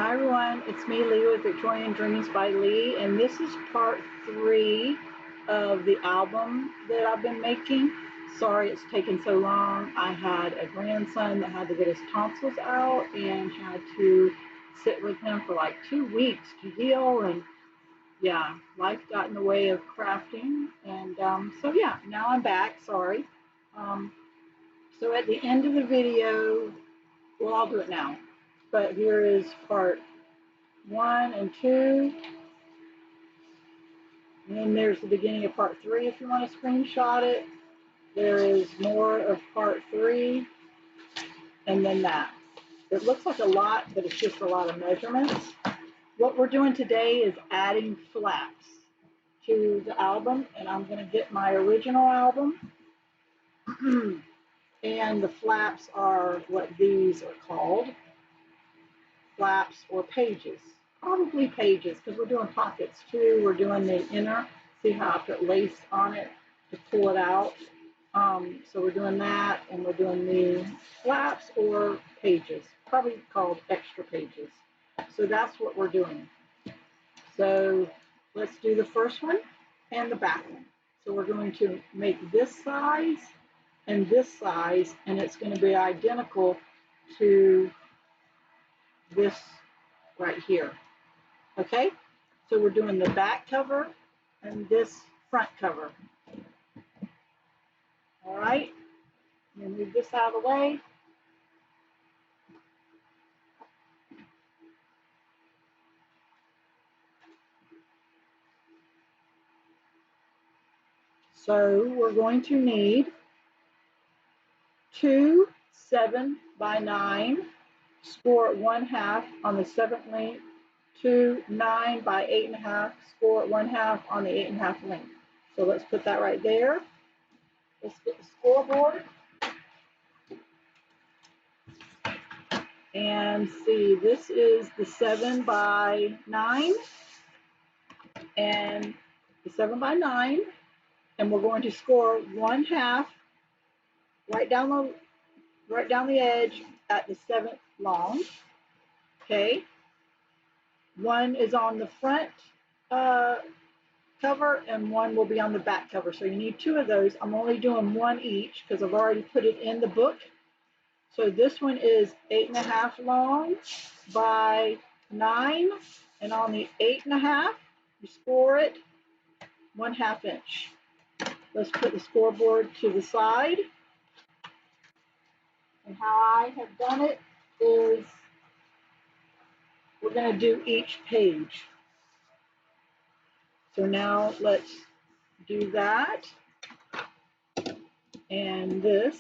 Hi everyone, it's me, Leigh with Victorian Dreams by Leigh, and this is part 3 of the album that I've been making. Sorry it's taken so long. I had a grandson that had to get his tonsils out and had to sit with him for like 2 weeks to heal, and yeah, life got in the way of crafting, and so yeah, now I'm back, sorry. Um, so at the end of the video, well, I'll do it now, but here is part 1 and 2, and then there's the beginning of part 3 if you want to screenshot it. There is more of part 3, and then that. It looks like a lot, but it's just a lot of measurements. What we're doing today is adding flaps to the album, and I'm going to get my original album, and the flaps are what these are called, flaps or pages. Probably pages, because we're doing pockets too. We're doing the inner. See how I put lace on it to pull it out. So we're doing that, and we're doing the flaps or pages, probably called extra pages. So that's what we're doing. So let's do the first one and the back one. So we're going to make this size, and it's going to be identical to this right here. Okay, so we're doing the back cover and this front cover. All right, and move this out of the way. So we're going to need 2 7x9, score at 1/2 on the 7th length, 2 9 by 8.5, score at 1/2 on the 8.5 length. So let's put that right there. Let's get the scoreboard. And see, this is the 7x9 and the 7x9, and we're going to score 1/2 right down the edge at the 7th long. Okay, 1 is on the front cover and 1 will be on the back cover. So you need 2 of those. I'm only doing 1 each because I've already put it in the book. So this one is 8.5 long by 9, and on the 8.5, you score it 1/2 inch. Let's put the scoreboard to the side. And how I have done it is we're going to do each page. So now let's do that and this.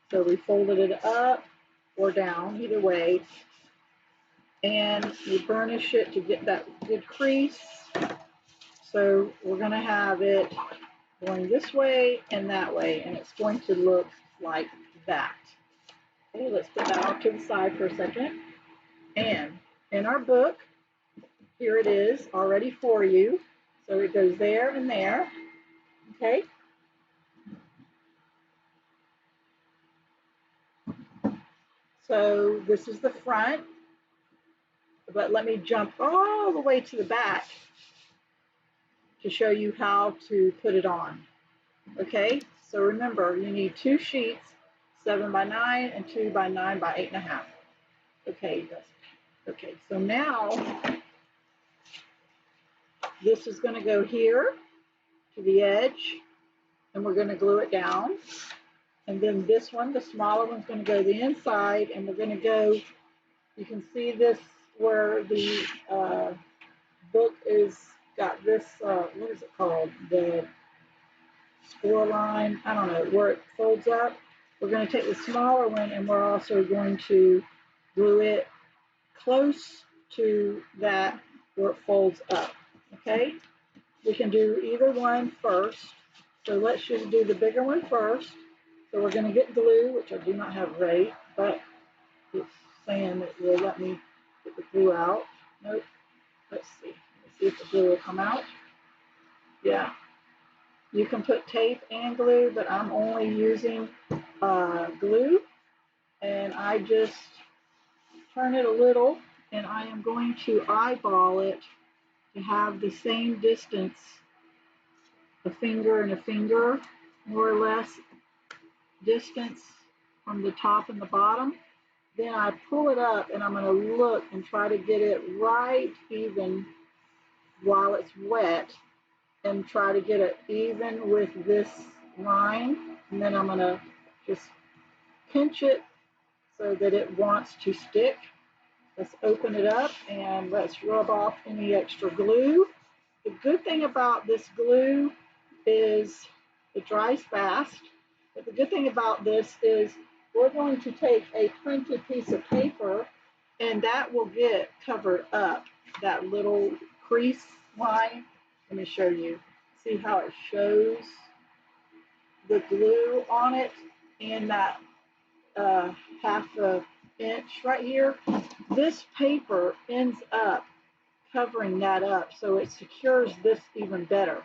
So we folded it up or down, either way, and we burnish it to get that good crease. So we're going to have it going this way and that way, and it's going to look like that. Okay, let's put that off to the side for a second. And in our book, here it is already for you. So it goes there and there. Okay. So this is the front, but let me jump all the way to the back to show you how to put it on. Okay, so remember, you need 2 sheets, 7x9 and 2x9 by 8.5. Okay, so now this is going to go here to the edge, and we're going to glue it down. And then this one, the smaller one's going to go to the inside, and we're going to go, you can see this where the book is got this, what is it called? The score line, I don't know, where it folds up. We're going to take the smaller one, and we're also going to glue it close to that where it folds up. Okay? We can do either one first. So let's just do the bigger one first. So we're going to get glue, which I do not have ready, but it's saying it will let me get the glue out. Nope. Let's see. Let's see if the glue will come out. Yeah. You can put tape and glue, but I'm only using glue, and I just turn it a little and I am going to eyeball it to have the same distance, a finger and a finger, more or less distance from the top and the bottom. Then I pull it up and I'm going to look and try to get it right even while it's wet and try to get it even with this line. And then I'm going to just pinch it so that it wants to stick. Let's open it up and let's rub off any extra glue. The good thing about this glue is it dries fast. But the good thing about this is we're going to take a printed piece of paper and that will get covered up, that little crease line. Let me show you. See how it shows the glue on it and that half an inch right here. This paper ends up covering that up so it secures this even better.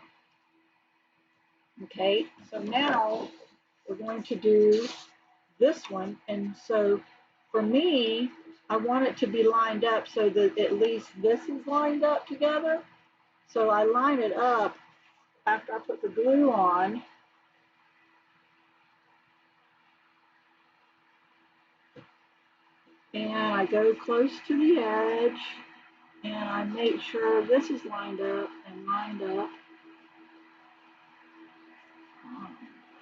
Okay, so now we're going to do this one, and so for me, I want it to be lined up so that at least this is lined up together. So I line it up after I put the glue on. And I go close to the edge and I make sure this is lined up and lined up.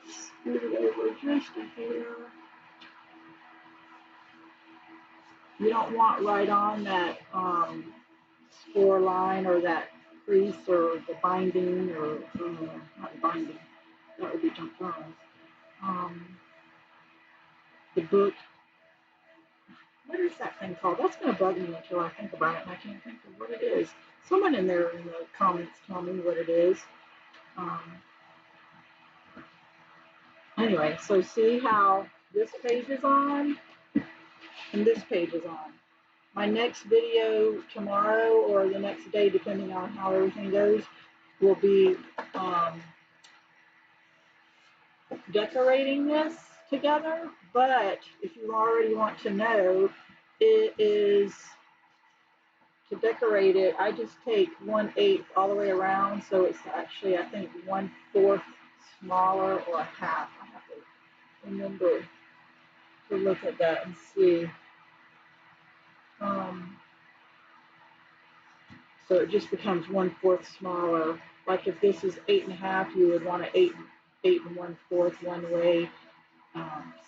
Scoot it over just a hair. You don't want right on that score line or that crease or the binding or not binding, that would be junk journals. The book. What is that thing called? That's going to bug me until I think about it, and I can't think of what it is. Someone in there in the comments tell me what it is. Anyway, so see how this page is on and this page is on. My next video tomorrow or the next day, depending on how everything goes, will be decorating this together. But if you already want to know, it is to decorate it, I just take 1/8 all the way around, so it's actually, I think, 1/4 smaller or a half. I have to remember to look at that and see. So it just becomes 1/4 smaller. Like if this is 8.5, you would want to 8 1/4 one way.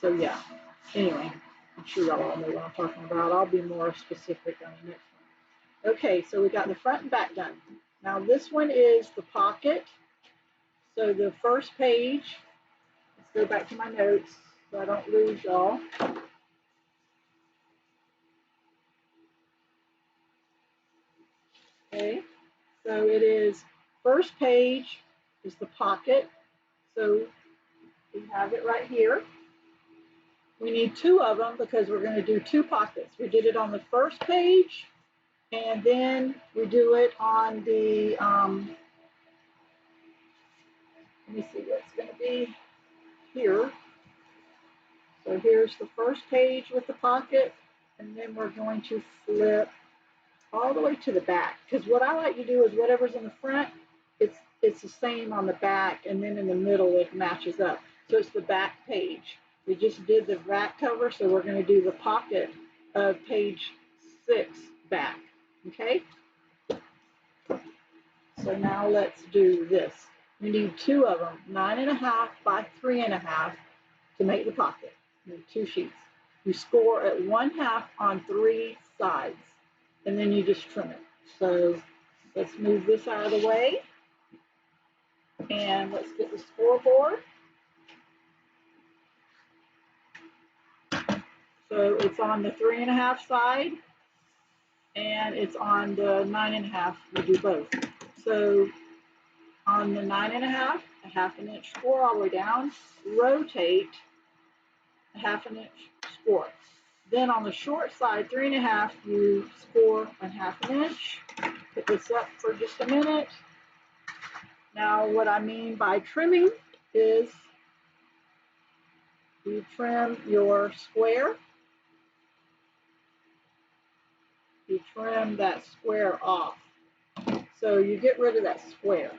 So yeah. Anyway, I'm sure y'all all know what I'm talking about. I'll be more specific on the next one. Okay, so we got the front and back done. Now this one is the pocket. So the first page, let's go back to my notes so I don't lose y'all. Okay, so it is, first page is the pocket. So we have it right here. We need 2 of them because we're going to do 2 pockets. We did it on the first page, and then we do it on the, let me see what's going to be here. So here's the first page with the pocket, and then we're going to flip all the way to the back, because what I like to do is whatever's in the front, it's the same on the back, and then in the middle it matches up. So it's the back page. We just did the back cover, so we're going to do the pocket of page 6 back. Okay? So now let's do this. We need 2 of them, 9.5 by 3.5 to make the pocket. You need 2 sheets. You score at 1/2 on 3 sides, and then you just trim it. So let's move this out of the way, and let's get the scoreboard. So it's on the 3.5 side, and it's on the 9.5. We do both. So on the 9.5, a 1/2 inch score all the way down, rotate a 1/2 inch score. Then on the short side, 3.5, you score a 1/2 inch. Put this up for just a minute. Now what I mean by trimming is you trim your square. you trim that square off. So you get rid of that square.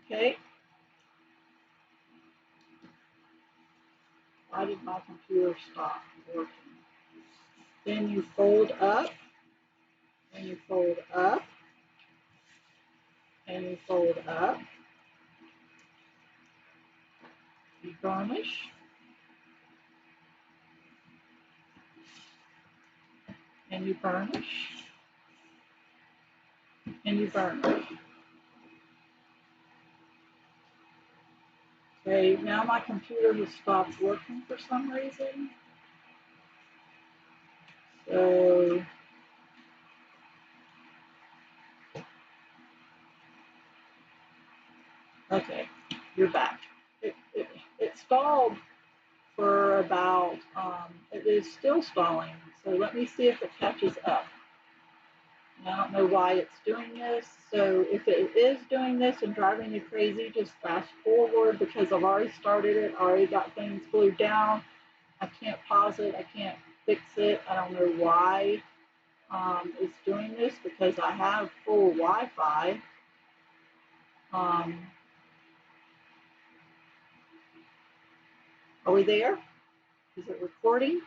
Okay? Why did my computer stop working? Then you fold up, and you fold up, and you fold up. You burnish, and you burnish, and you burnish. Okay, now my computer has stopped working for some reason. So, okay, you're back. It stalled for about, it is still stalling. So let me see if it catches up. And I don't know why it's doing this. So if it is doing this and driving you crazy, just fast forward because I've already started it, already got things glued down. I can't pause it, I can't fix it. I don't know why it's doing this because I have full Wi-Fi. Are we there? Is it recording?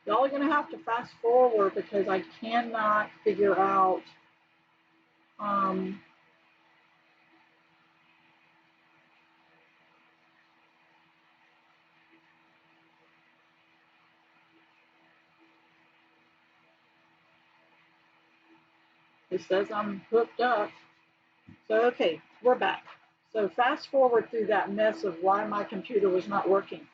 Y'all are going to have to fast forward because I cannot figure out it says I'm hooked up. So, okay, we're back. So fast forward through that mess of why my computer was not working.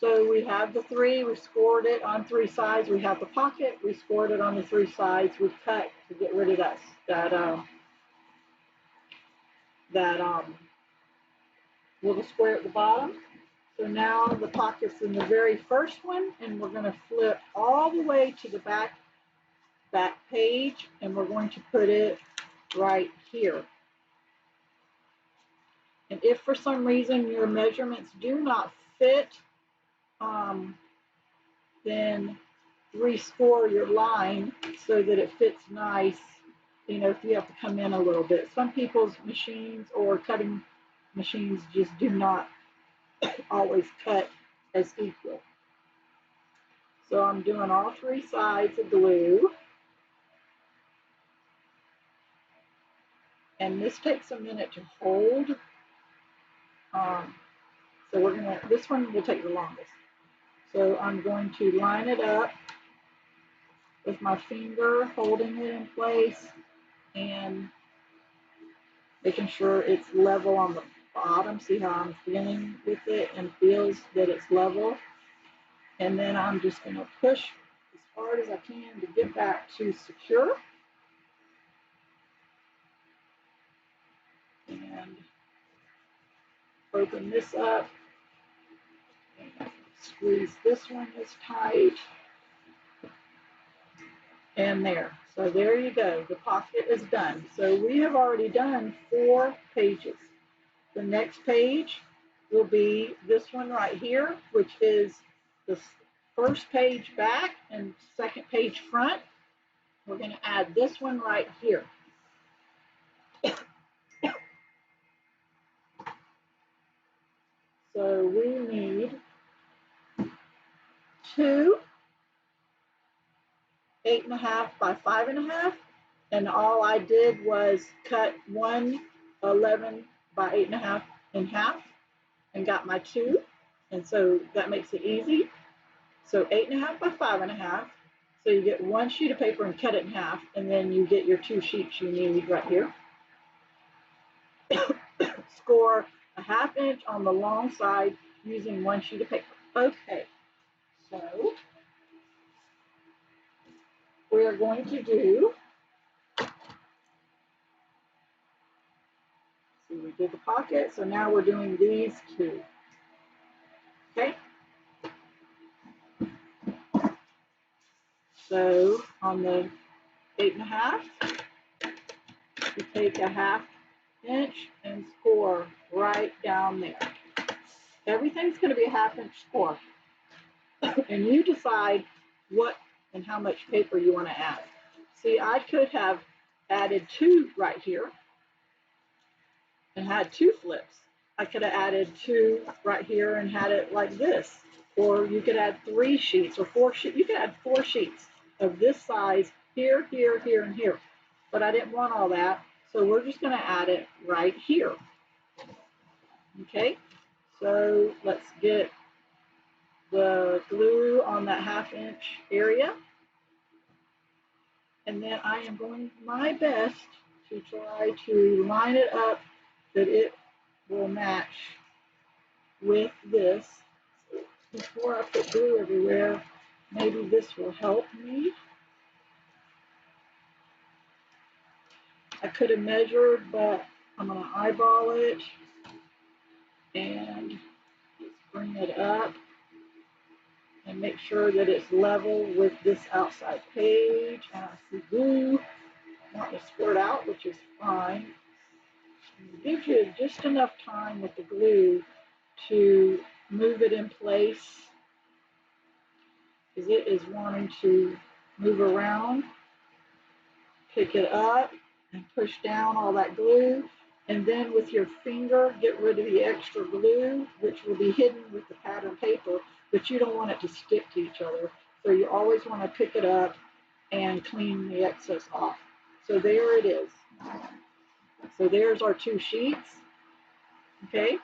So we have the three, we scored it on three sides. We have the pocket, we scored it on the three sides. We cut to get rid of that little square at the bottom. So now the pocket's in the very first one, and we're going to flip all the way to the back page, and we're going to put it right here. And if for some reason your measurements do not fit, then rescore your line so that it fits nice. You know, if you have to come in a little bit. Some people's machines or cutting machines just do not always cut as equal. So I'm doing all three sides of glue. And this takes a minute to hold. So we're gonna, this one will take the longest. So I'm going to line it up with my finger, holding it in place and making sure it's level on the bottom. See how I'm feeling with it and feels that it's level. And then I'm just gonna push as hard as I can to get that to secure. And open this up. And squeeze this one as tight. And there. So there you go. The pocket is done. So we have already done 4 pages. The next page will be this one right here, which is the first page back and second page front. We're going to add this one right here. So we need 2 8.5 by 5.5, and all I did was cut 1 11 by 8.5 in half and got my 2, and so that makes it easy. So 8.5 by 5.5. So you get 1 sheet of paper and cut it in half, and then you get your 2 sheets you need right here. Score a 1/2 inch on the long side using 1 sheet of paper. Okay, so we are going to do, so we did the pocket, so now we're doing these 2. Okay. So on the 8.5, you take a 1/2 inch and score right down there. Everything's going to be a 1/2 inch score. And you decide what and how much paper you want to add. See, I could have added 2 right here and had 2 flips. I could have added 2 right here and had it like this. Or you could add 3 sheets or 4 sheets. You could add 4 sheets of this size here, here, here, and here. But I didn't want all that, so we're just going to add it right here. Okay, so let's get the glue on that 1/2 inch area. And then I am going my best to try to line it up that it will match with this. Before I put glue everywhere, maybe this will help me. I could have measured, but I'm going to eyeball it and just bring it up and make sure that it's level with this outside page. And I see glue wanting to squirt out, which is fine. It gives you just enough time with the glue to move it in place, because it is wanting to move around. Pick it up and push down all that glue, and then with your finger get rid of the extra glue, which will be hidden with the pattern paper, but you don't want it to stick to each other, so you always want to pick it up and clean the excess off. So there it is. So there's our 2 sheets. Okay,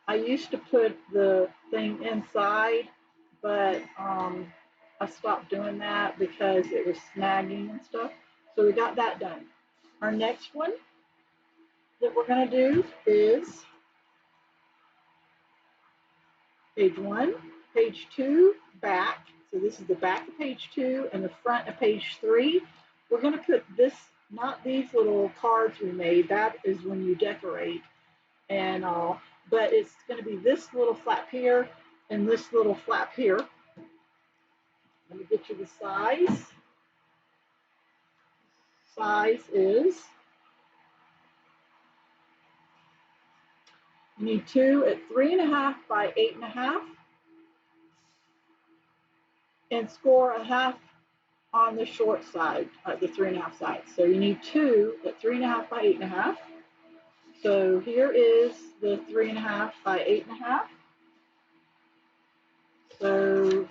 I used to put the thing inside, but I stopped doing that because it was snagging and stuff. So we got that done. Our next one that we're going to do is page 1, page 2, back. So this is the back of page 2 and the front of page 3. We're going to put this, not these little cards we made. That is when you decorate and all. But it's going to be this little flap here and this little flap here. Let me get you the size. Size is, you need 2 at 3.5 by 8.5 and score a 1/2 on the short side, the 3.5 side. So you need 2 at 3.5 by 8.5. So here is the 3.5 by 8.5. So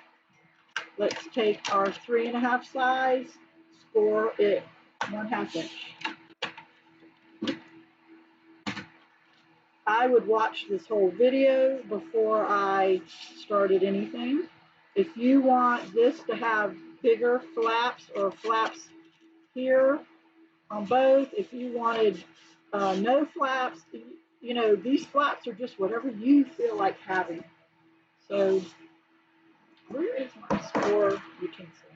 let's take our 3.5 size, score it 1/2 inch. I would watch this whole video before I started anything. If you want this to have bigger flaps or flaps here on both, if you wanted no flaps, you know, these flaps are just whatever you feel like having. So where is my score utensil?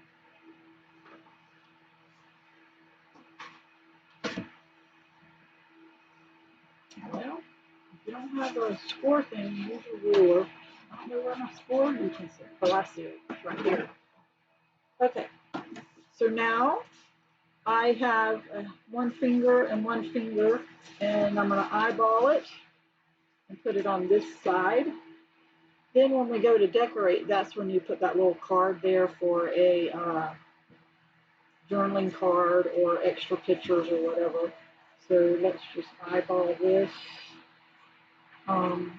Well, if you don't have a score thing, use a ruler. I don't know where my score utensil. Oh, I see it. It's right here. Okay. So now I have 1 finger and 1 finger, and I'm going to eyeball it and put it on this side. Then when we go to decorate, that's when you put that little card there for a journaling card or extra pictures or whatever. So let's just eyeball this and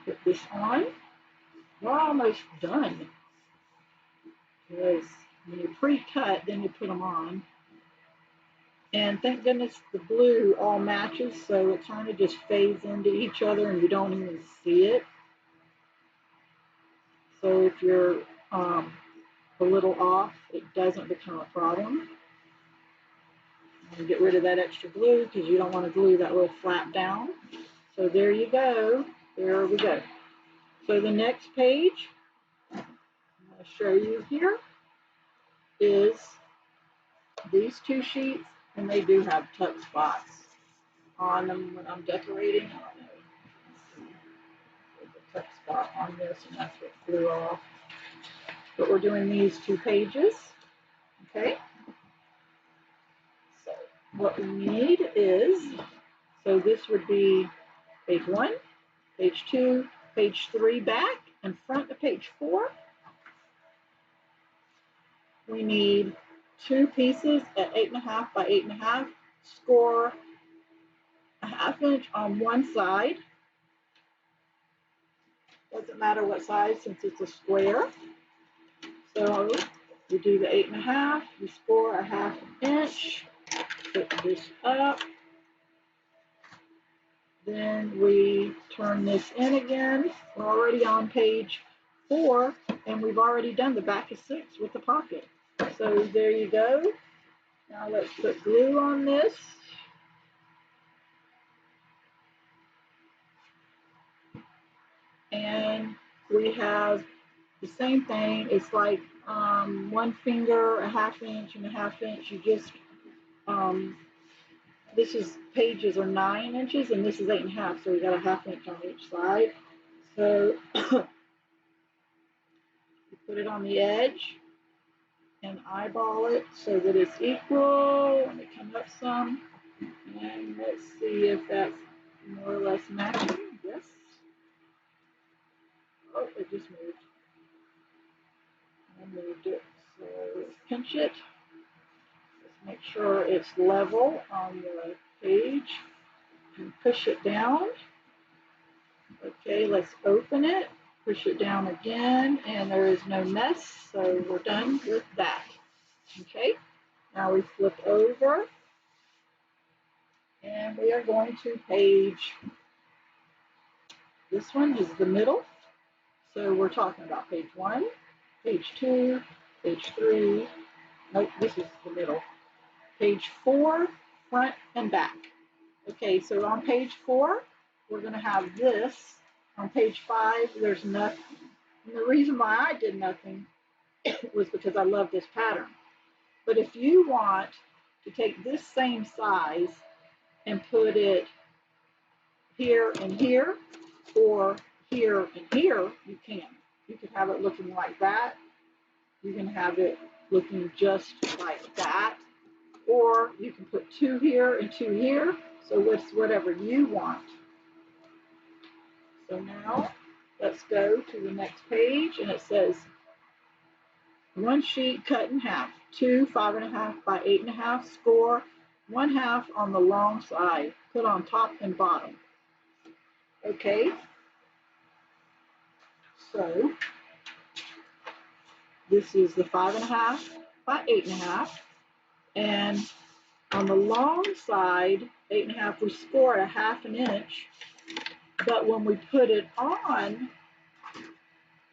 put this on. We're almost done, because when you pre-cut, then you put them on. And thank goodness the blue all matches, so it kind of just fades into each other and you don't even see it. So if you're a little off, it doesn't become a problem. And get rid of that extra glue because you don't want to glue that little flap down. So there you go. There we go. So the next page I'm going to show you here is these 2 sheets, and they do have tuck spots on them when I'm decorating. I don't know. There's a tuck spot on this, and that's what flew off. But we're doing these 2 pages. Okay. So what we need is, so this would be page 1, page 2, page 3 back, and front of page 4. we need 2 pieces at 8.5 by 8.5. Score a 1/2 inch on one side. Doesn't matter what size since it's a square. So you do the 8.5, you score a 1/2 inch, put this up. Then we turn this in again. We're already on page 4, and we've already done the back of 6 with the pocket. So there you go. Now let's put glue on this. And we have the same thing. It's like 1 finger, a 1/2 inch, and a 1/2 inch. You just, this is, pages are 9 inches, and this is 8.5, so we got a 1/2 inch on each side. So you put it on the edge and eyeball it so that it's equal. Let me come up some, and let's see if that's more or less matching. Yes. Oh, it just moved. I moved it. So pinch it. Let's make sure it's level on the page and push it down. Okay, let's open it. Push it down again, and there is no mess, so we're done with that. Okay, now we flip over, and we are going to page, this one is the middle, so we're talking about page 1, page 2, page 3, nope, this is the middle, page 4, front and back. Okay, so on page 4, we're going to have this. On page 5, there's nothing. And the reason why I did nothing was because I love this pattern. But if you want to take this same size and put it here and here, or here and here, you can. You can have it looking like that. You can have it looking just like that. Or you can put 2 here and 2 here. So it's whatever you want. So now let's go to the next page, and it says 1 sheet cut in half, 2 5.5 by 8.5, score 1/2 on the long side, put on top and bottom. Okay, so this is the 5.5 by 8.5, and on the long side, 8.5, we score a 1/2 inch, but when we put it on,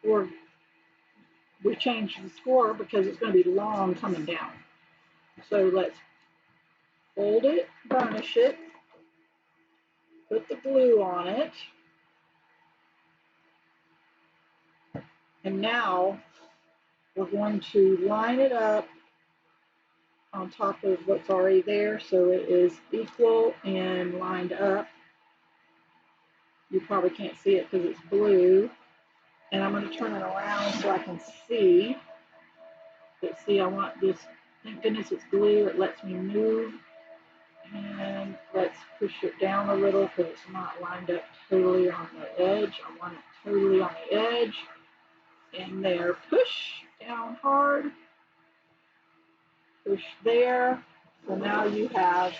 we change the score because it's going to be long coming down. So let's fold it, burnish it, put the glue on it, and now we're going to line it up on top of what's already there so it is equal and lined up. You probably can't see it because it's blue, and I'm going to turn it around so I can see. But see, I want this, thank goodness it's glue, it lets me move. And let's push it down a little because it's not lined up totally on the edge. I want it totally on the edge. And there, push down hard, push there. So now you have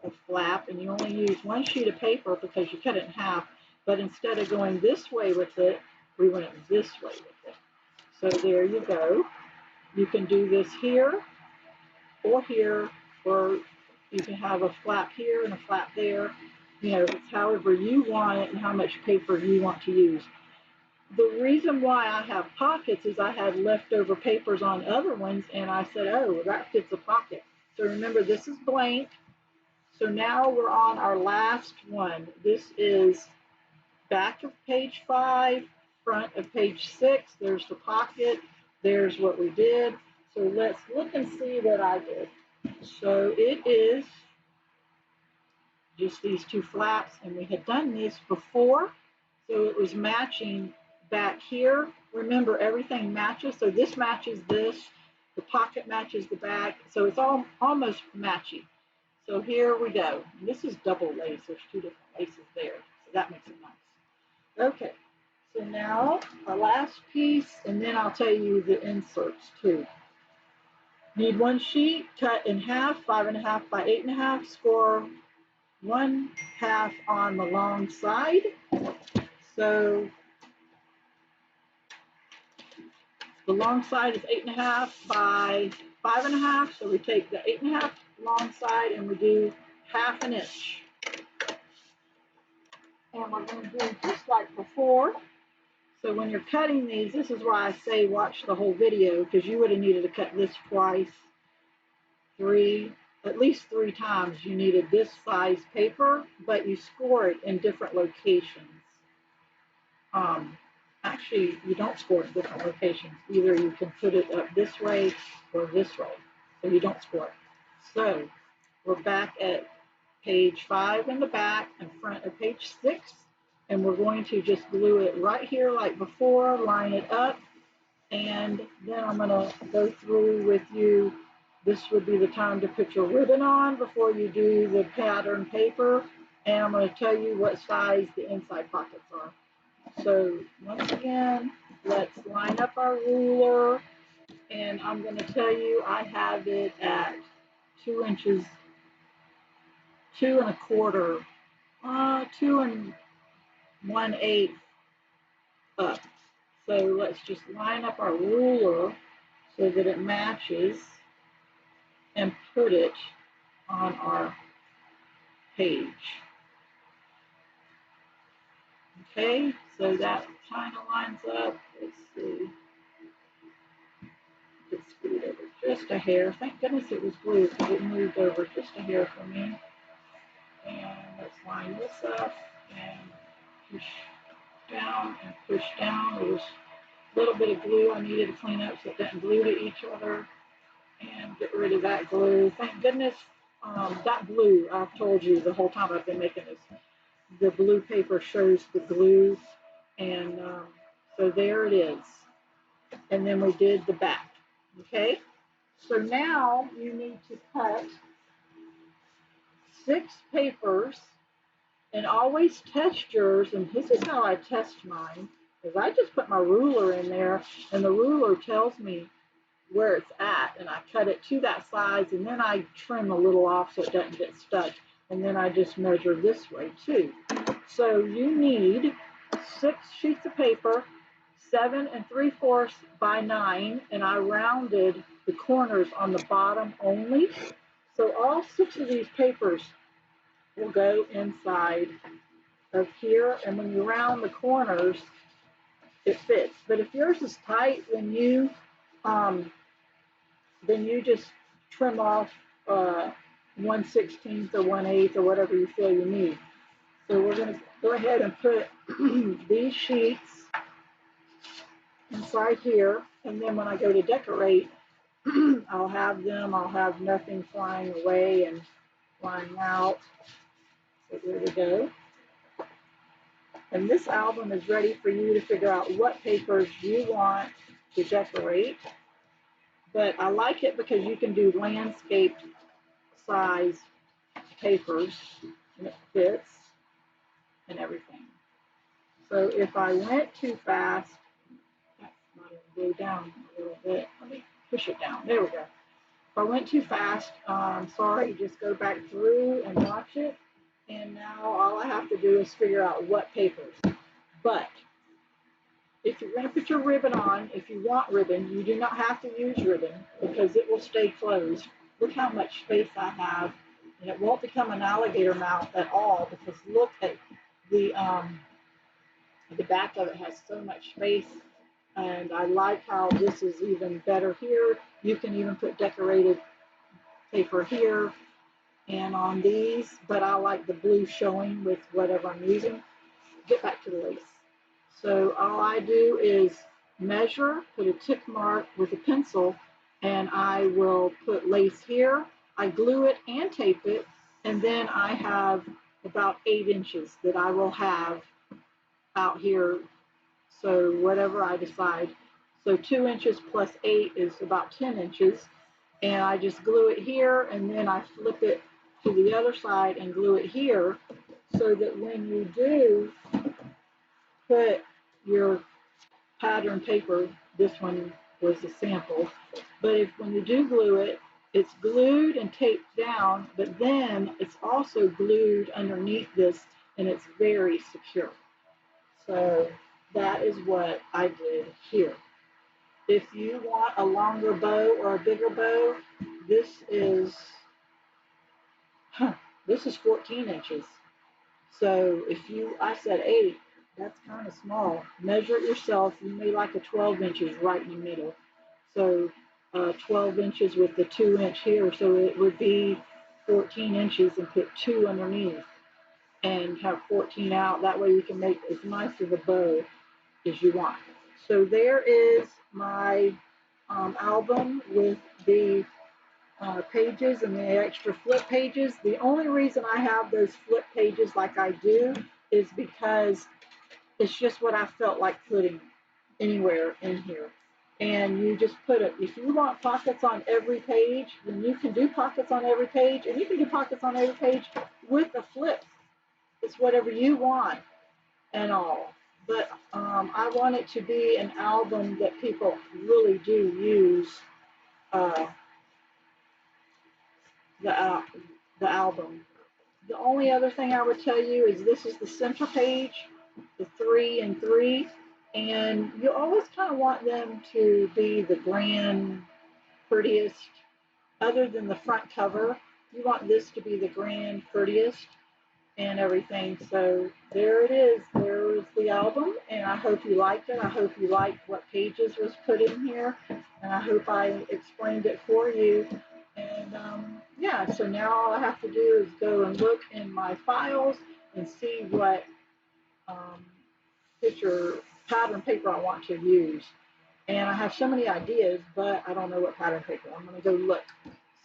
a flap, and you only use 1 sheet of paper because you cut it in half, but instead of going this way with it, we went this way with it. So there you go. You can do this here, or you can have a flap here and a flap there. You know, it's however you want it and how much paper you want to use. The reason why I have pockets is I had leftover papers on other ones, and I said, oh, that fits a pocket. So remember, this is blank. So now we're on our last one. This is back of page 5, front of page 6. There's the pocket. There's what we did. So let's look and see what I did. So it is just these 2 flaps, and we had done this before, so it was matching back here. Remember, everything matches, so this matches this, the pocket matches the back, so it's all almost matchy. So here we go. And this is double lace. There's 2 different laces there, so that makes it nice. Okay, so now our last piece, and then I'll tell you the inserts too. Need one sheet, cut in half, 5.5 by 8.5, score 1/2 on the long side. So the long side is 8.5 by 5.5. So we take the 8.5 long side and we do 1/2 inch. And we're going to do just like before. So when you're cutting these, this is why I say watch the whole video, because you would have needed to cut this twice, at least three times. You needed this size paper, but you score it in different locations. Actually, you don't score it in different locations. Either you can put it up this way or this way, so you don't score it. So we're back at page 5 in the back in front of page 6, and we're going to just glue it right here like before, line it up, and then I'm going to go through with you. This would be the time to put your ribbon on before you do the pattern paper, and I'm going to tell you what size the inside pockets are. So once again, let's line up our ruler, and I'm going to tell you I have it at 2 inches, 2 1/4, 2 1/8 up. So let's just line up our ruler so that it matches and put it on our page. Okay, so that kind of lines up. Let's see. It's glued over just a hair. Thank goodness it was glued because it moved over just a hair for me. And let's line this up and push down and push down. There was a little bit of glue I needed to clean up so it didn't glue to each other. And get rid of that glue. Thank goodness that glue, I've told you the whole time I've been making this, the blue paper shows the glue. And so there it is. And then we did the back. Okay, so now you need to cut 6 papers, and always test yours. And this is how I test mine, is I just put my ruler in there, and the ruler tells me where it's at, and I cut it to that size, and then I trim a little off so it doesn't get stuck, and then I just measure this way too. So you need 6 sheets of paper, 7 3/4 by 9, and I rounded the corners on the bottom only. So all 6 of these papers will go inside of here, and when you round the corners, it fits. But if yours is tight, then you just trim off 1/16 or 1/8 or whatever you feel you need. So we're going to go ahead and put these sheets inside here, and then when I go to decorate, I'll have nothing flying away and flying out. So there we go. And this album is ready for you to figure out what papers you want to decorate. But I like it because you can do landscape size papers, and it fits and everything. So if I went too fast, that might go down a little bit. Let me push it down. There we go. If I went too fast, sorry, just go back through and watch it. And now all I have to do is figure out what papers. But if you're going to put your ribbon on, if you want ribbon, you do not have to use ribbon because it will stay closed. Look how much space I have. And it won't become an alligator mouth at all because look at the back of it has so much space. And I like how this is even better here. You can even put decorated paper here and on these, but I like the blue showing with whatever I'm using. Get back to the lace. So all I do is measure, put a tick mark with a pencil, and I will put lace here. I glue it and tape it, and then I have about 8 inches that I will have out here. So whatever I decide. So 2 inches plus 8 is about 10 inches. And I just glue it here, and then I flip it to the other side and glue it here so that when you do put your pattern paper, this one was a sample. But if when you do glue it, it's glued and taped down, but then it's also glued underneath this and it's very secure. So that is what I did here. If you want a longer bow or a bigger bow, this is, huh, this is 14 inches. So if you, I said 8, that's kind of small. Measure it yourself. You may like a 12 inches right in the middle. So 12 inches with the 2 inch here. So it would be 14 inches and put 2 underneath and have 14 out. That way you can make as nice of a bow as you want. So there is my album with the pages and the extra flip pages. The only reason I have those flip pages like I do is because it's just what I felt like putting anywhere in here. And you just put it, if you want pockets on every page, then you can do pockets on every page, and you can do pockets on every page with a flip. It's whatever you want and all. But I want it to be an album that people really do use uh, the, uh, the album. The only other thing I would tell you is this is the center page, the 3 and 3, and you always kind of want them to be the grand, prettiest, other than the front cover. You want this to be the grand, prettiest, and everything. So there it is. There is the album, and I hope you liked it. I hope you liked what pages was put in here, and I hope I explained it for you. And yeah, so now all I have to do is go and look in my files and see what um, picture pattern paper I want to use. And I have so many ideas, but I don't know what pattern paper. I'm going to go look.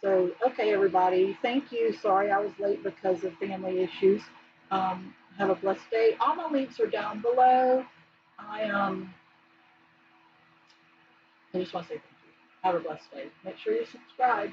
So, okay, everybody, thank you. Sorry I was late because of family issues. Have a blessed day. All my links are down below. I just want to say thank you. Have a blessed day. Make sure you subscribe.